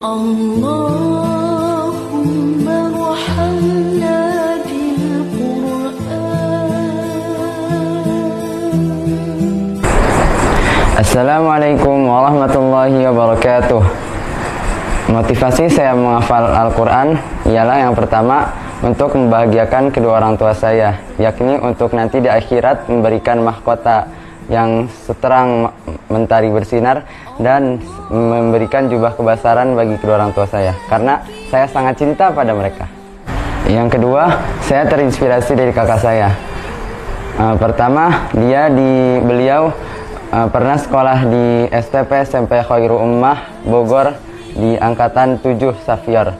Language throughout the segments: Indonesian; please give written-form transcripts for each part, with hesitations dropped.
اللهم ارحمنا بالقرآن. Assalamualaikum warahmatullahi wabarakatuh. Motivasi saya menghafal Al-Quran ialah yang pertama untuk membahagiakan kedua orang tua saya, yakni untuk nanti di akhirat memberikan mahkota yang seterang mentari bersinar dan memberikan jubah kebesaran bagi kedua orang tua saya, karena saya sangat cinta pada mereka. Yang kedua, saya terinspirasi dari kakak saya. Pertama, beliau pernah sekolah di STP SMP Khairul Ummah Bogor di angkatan 7 Safior.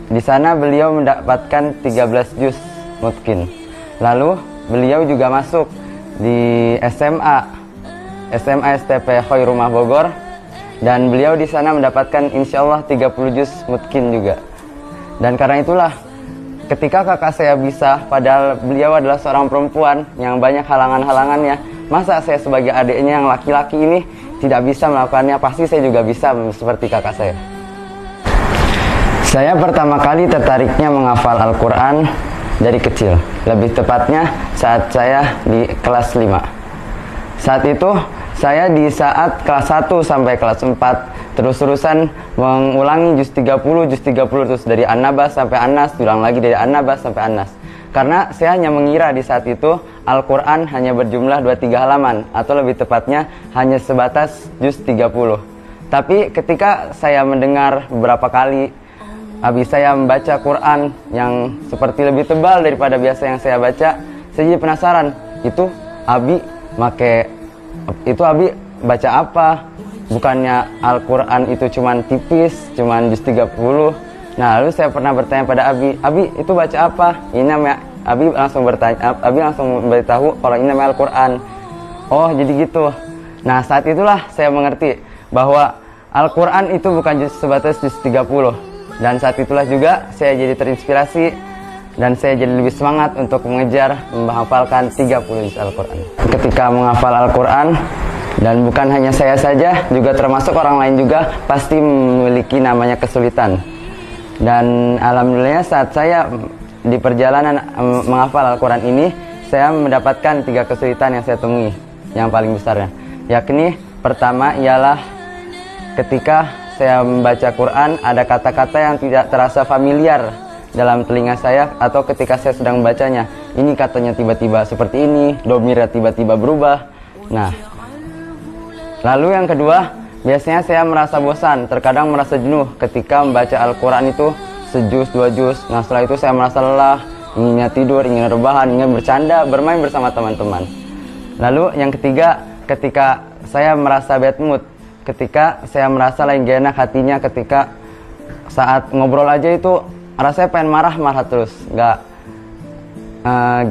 Di sana beliau mendapatkan 13 juz mutkin. Lalu beliau juga masuk di SMA STP Khairul Ummah Bogor, dan beliau di sana mendapatkan insyaallah 30 juz mutkin juga. Dan karena itulah ketika kakak saya bisa, padahal beliau adalah seorang perempuan yang banyak halangan-halangannya, masa saya sebagai adiknya yang laki-laki ini tidak bisa melakukannya? Pasti saya juga bisa seperti kakak saya. Saya pertama kali tertariknya menghafal Al-Quran dari kecil, lebih tepatnya saat saya di kelas 5. Saat itu saya di saat kelas 1 sampai kelas 4 terus-terusan mengulangi juz 30 terus dari An-Naba sampai An-Nas, diulang lagi dari An-Naba sampai An-Nas. Karena saya hanya mengira di saat itu Al-Quran hanya berjumlah 2-3 halaman, atau lebih tepatnya hanya sebatas juz 30. Tapi ketika saya mendengar beberapa kali abi saya membaca Quran yang seperti lebih tebal daripada biasa yang saya baca, saya jadi penasaran, itu abi baca apa? Bukannya Al-Quran itu cuman tipis, cuman juz 30. Nah, lalu saya pernah bertanya pada abi itu baca apa? Ini namanya, abi langsung memberitahu kalau ini namanya Al-Quran. Oh, jadi gitu. Nah, saat itulah saya mengerti bahwa Al-Quran itu bukan sebatas juz 30. Dan saat itulah juga saya jadi terinspirasi dan saya jadi lebih semangat untuk mengejar menghafalkan 30 juz Al-Quran. Ketika menghafal Al-Quran, dan bukan hanya saya saja, juga termasuk orang lain juga pasti memiliki namanya kesulitan. Dan alhamdulillah saat saya di perjalanan menghafal Al-Quran ini, saya mendapatkan 3 kesulitan yang saya temui, yang paling besarnya. Yakni pertama ialah ketika saya membaca Quran, ada kata-kata yang tidak terasa familiar dalam telinga saya, atau ketika saya sedang membacanya, ini katanya tiba-tiba seperti ini, domirnya tiba-tiba berubah. Nah, lalu yang kedua, biasanya saya merasa bosan, terkadang merasa jenuh ketika membaca Al-Quran itu sejuz, 2 juz. Nah, setelah itu saya merasa lelah, inginnya tidur, ingin rebahan, ingin bercanda, bermain bersama teman-teman. Lalu yang ketiga, ketika saya merasa bad mood, ketika saya merasa lagi gak enak hatinya, ketika saat ngobrol aja itu rasanya pengen marah terus,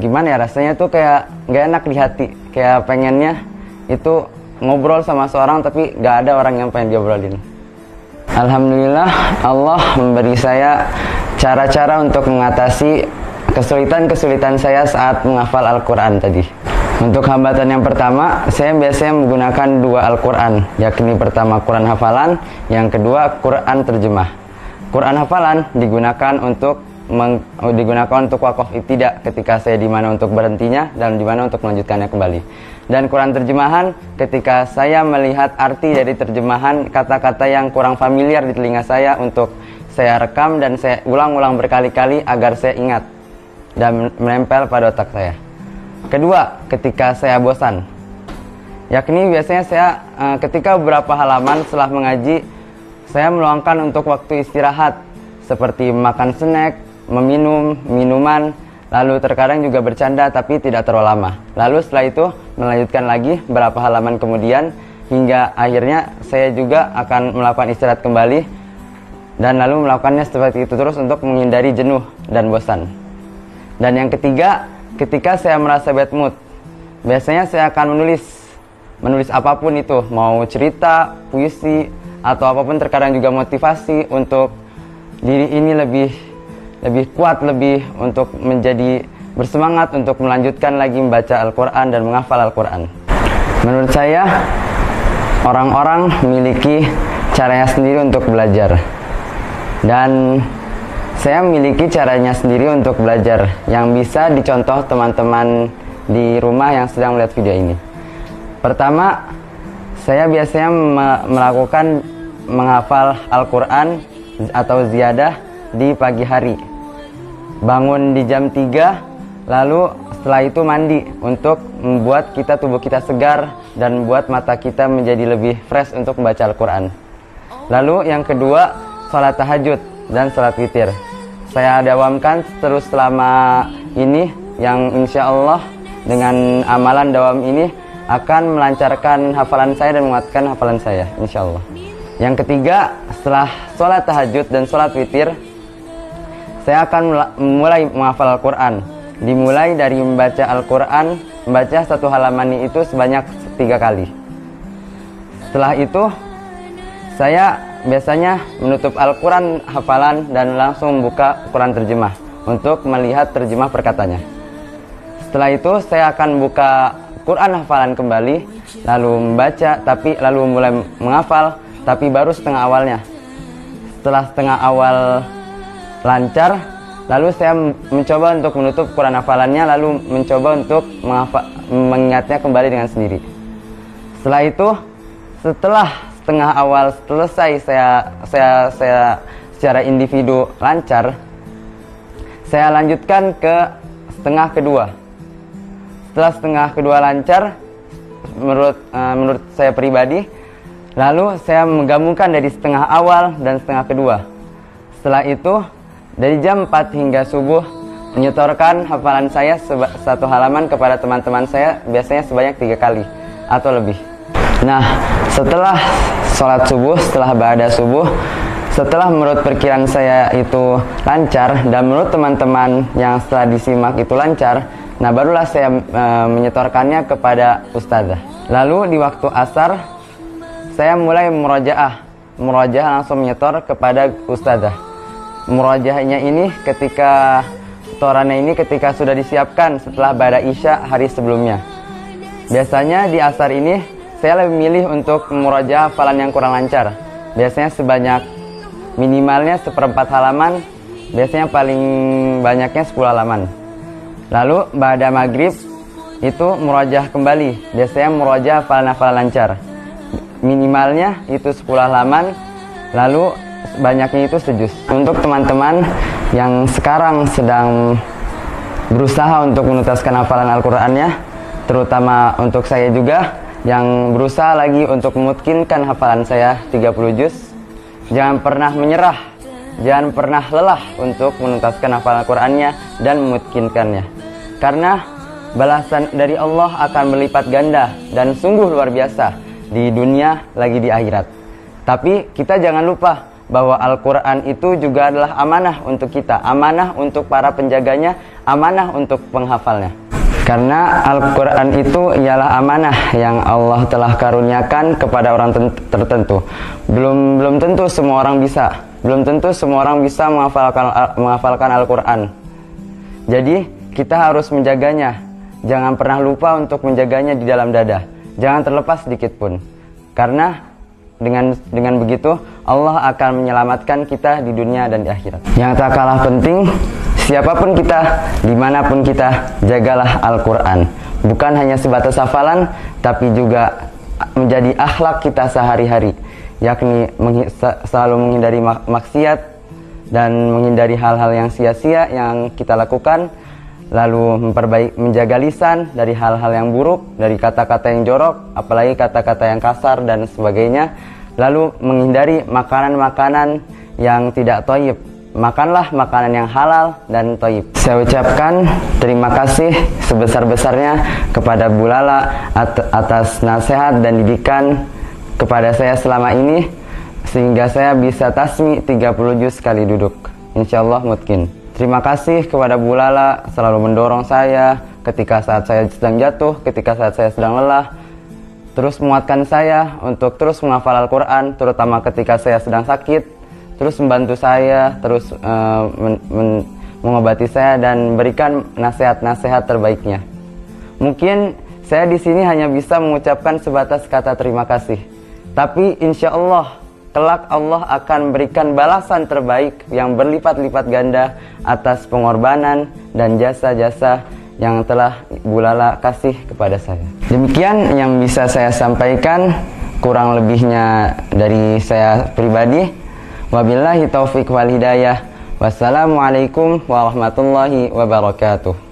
gimana ya, rasanya tuh kayak gak enak di hati, kayak pengennya itu ngobrol sama seorang tapi gak ada orang yang pengen diobrolin. Alhamdulillah Allah memberi saya cara-cara untuk mengatasi kesulitan-kesulitan saya saat menghafal Al-Quran tadi. Untuk hambatan yang pertama, saya biasanya menggunakan 2 Al-Quran, yakni pertama Quran hafalan, yang kedua Quran terjemah. Quran hafalan digunakan untuk wakaf ibtidah, ketika saya di mana untuk berhentinya dan di mana untuk melanjutkannya kembali. Dan Quran terjemahan ketika saya melihat arti dari terjemahan kata-kata yang kurang familiar di telinga saya, untuk saya rekam dan saya ulang-ulang berkali-kali agar saya ingat dan menempel pada otak saya. Kedua, ketika saya bosan, yakni biasanya saya ketika beberapa halaman setelah mengaji, saya meluangkan untuk waktu istirahat, seperti makan snack, meminum minuman, lalu terkadang juga bercanda tapi tidak terlalu lama. Lalu setelah itu melanjutkan lagi beberapa halaman kemudian, hingga akhirnya saya juga akan melakukan istirahat kembali, dan lalu melakukannya seperti itu terus untuk menghindari jenuh dan bosan. Dan yang ketiga, ketika saya merasa bad mood, biasanya saya akan menulis apapun itu, mau cerita, puisi, atau apapun, terkadang juga motivasi untuk diri ini lebih kuat, lebih untuk menjadi bersemangat untuk melanjutkan lagi membaca Al-Quran dan menghafal Al-Quran. Menurut saya, orang-orang memiliki caranya sendiri untuk belajar. Dan saya memiliki caranya sendiri untuk belajar yang bisa dicontoh teman-teman di rumah yang sedang melihat video ini. Pertama, saya biasanya melakukan menghafal Al-Quran atau ziyadah di pagi hari. Bangun di jam 3, lalu setelah itu mandi untuk membuat tubuh kita segar dan membuat mata kita menjadi lebih fresh untuk membaca Al-Quran. Lalu yang kedua, sholat tahajud dan sholat witir. Saya dawamkan terus selama ini, yang insya Allah dengan amalan dawam ini akan melancarkan hafalan saya dan menguatkan hafalan saya, insya Allah. Yang ketiga, setelah sholat tahajud dan sholat witir, saya akan mulai menghafal Al-Quran. Dimulai dari membaca Al-Quran, membaca satu halaman itu sebanyak 3 kali. Setelah itu, saya biasanya menutup Al-Quran hafalan dan langsung membuka Quran terjemah untuk melihat terjemah perkatanya. Setelah itu, saya akan buka Quran hafalan kembali, lalu membaca, lalu mulai menghafal, tapi baru setengah awalnya. Setelah setengah awal lancar, lalu saya mencoba untuk menutup Quran hafalannya, lalu mencoba untuk mengingatnya kembali dengan sendiri. Setelah itu, setelah setengah awal selesai, saya secara individu lancar, saya lanjutkan ke setengah kedua. Setelah setengah kedua lancar, menurut saya pribadi, lalu saya menggabungkan dari setengah awal dan setengah kedua. Setelah itu, dari jam 4 hingga subuh, menyetorkan hafalan saya satu halaman kepada teman-teman saya, biasanya sebanyak 3 kali atau lebih. Nah, setelah sholat subuh, setelah ba'da subuh, setelah menurut perkiraan saya itu lancar, dan menurut teman-teman yang setelah disimak itu lancar, nah barulah saya menyetorkannya kepada ustazah. Lalu di waktu asar, saya mulai murojaah langsung menyetor kepada ustazah. Murojaahnya ini setorannya ini ketika sudah disiapkan setelah ba'da isya hari sebelumnya. Biasanya di asar ini saya lebih milih untuk murojaah hafalan yang kurang lancar. Biasanya sebanyak minimalnya 1/4 halaman, biasanya paling banyaknya 10 halaman. Lalu ba'da maghrib itu murojaah kembali, biasanya murojaah hafalan lancar. Minimalnya itu 10 halaman, lalu banyaknya itu sejuz. Untuk teman-teman yang sekarang sedang berusaha untuk menuntaskan hafalan Al-Qurannya, terutama untuk saya juga yang berusaha lagi untuk memutkinkan hafalan saya 30 juz, jangan pernah menyerah, jangan pernah lelah untuk menuntaskan hafalan Al-Qurannya dan memutkinkannya. Karena balasan dari Allah akan berlipat ganda dan sungguh luar biasa di dunia lagi di akhirat. Tapi kita jangan lupa bahwa Al-Quran itu juga adalah amanah untuk kita, amanah untuk para penjaganya, amanah untuk penghafalnya. Karena Al-Quran itu ialah amanah yang Allah telah karuniakan kepada orang tertentu. Belum tentu semua orang bisa, belum tentu semua orang bisa menghafalkan Al-Quran. Jadi kita harus menjaganya. Jangan pernah lupa untuk menjaganya di dalam dada. Jangan terlepas sedikit pun. Karena dengan begitu Allah akan menyelamatkan kita di dunia dan di akhirat. Yang tak kalah penting, siapapun kita, dimanapun kita, jagalah Al-Quran. Bukan hanya sebatas hafalan, tapi juga menjadi akhlak kita sehari-hari, yakni selalu menghindari maksiat dan menghindari hal-hal yang sia-sia yang kita lakukan, lalu menjaga lisan dari hal-hal yang buruk, dari kata-kata yang jorok, apalagi kata-kata yang kasar dan sebagainya, lalu menghindari makanan-makanan yang tidak thayyib. Makanlah makanan yang halal dan thayyib. Saya ucapkan terima kasih sebesar-besarnya kepada Bu Lala atas nasihat dan didikan kepada saya selama ini, sehingga saya bisa tasmi 30 juz sekali duduk. Insyaallah mungkin. Terima kasih kepada Bu Lala selalu mendorong saya ketika saat saya sedang jatuh, ketika saat saya sedang lelah, terus menguatkan saya untuk terus menghafal Al-Quran, terutama ketika saya sedang sakit, terus membantu saya, terus mengobati saya dan berikan nasihat-nasihat terbaiknya. Mungkin saya di sini hanya bisa mengucapkan sebatas kata terima kasih, tapi insya Allah kelak Allah akan berikan balasan terbaik yang berlipat-lipat ganda atas pengorbanan dan jasa-jasa yang telah Bu Lala kasih kepada saya. Demikian yang bisa saya sampaikan, kurang lebihnya dari saya pribadi. Wabillahi taufiq wal hidayah. Wassalamualaikum warahmatullahi wabarakatuh.